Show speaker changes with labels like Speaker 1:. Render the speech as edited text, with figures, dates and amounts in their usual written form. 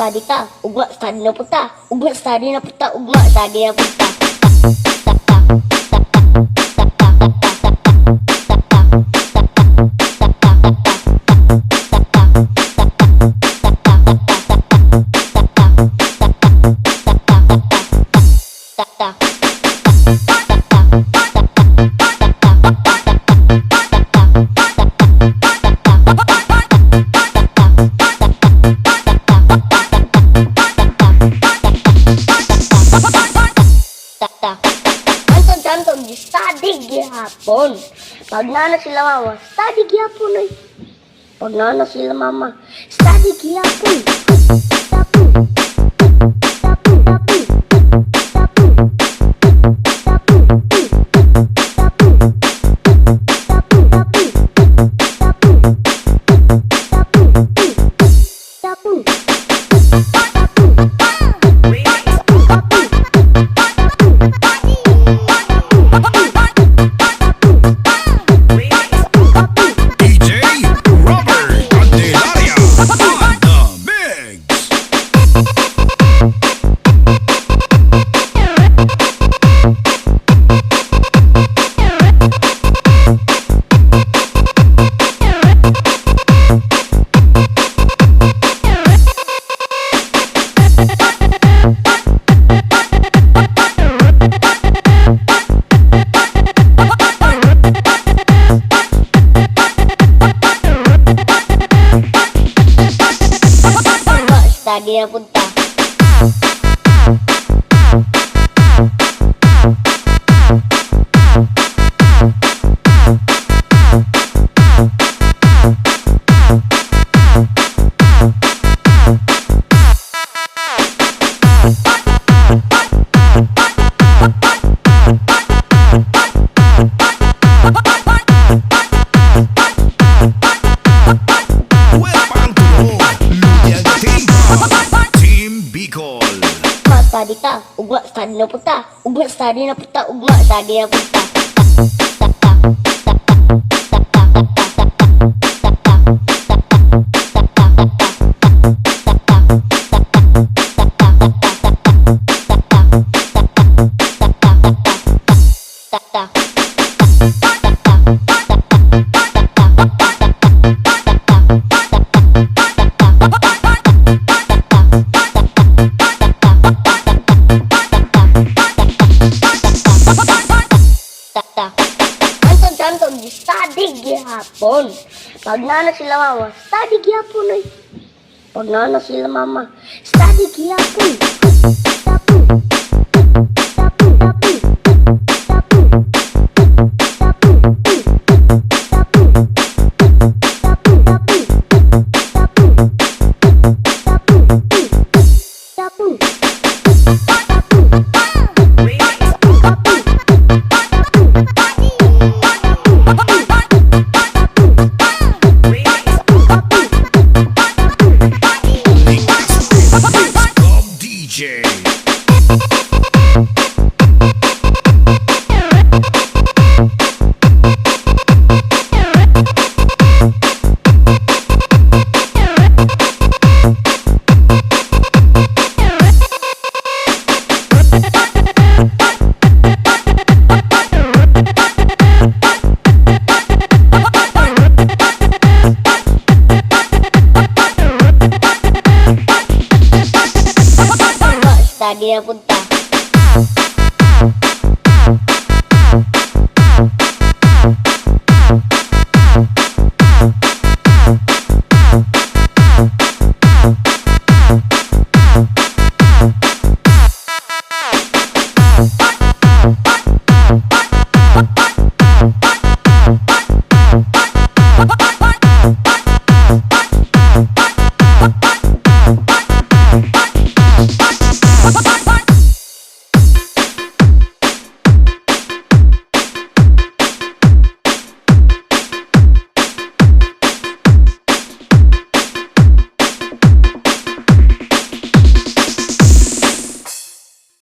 Speaker 1: Tadi ta, ugma tadi na puta, ugma tadi na puta, ugma tadi na puta. Anton di study gihapon. Pag nana sila mama, study gihapon oy. Pag nana sila mama, study gihapon. Tadi na punta. Tadi ta, ugma tadi na puta, ugma tadi na puta, ugma tadi na puta. Anton di study gihapon. Pag nana sila mama, study gihapon oy. Pag nana sila mama, study gihapon. Tadi na punta.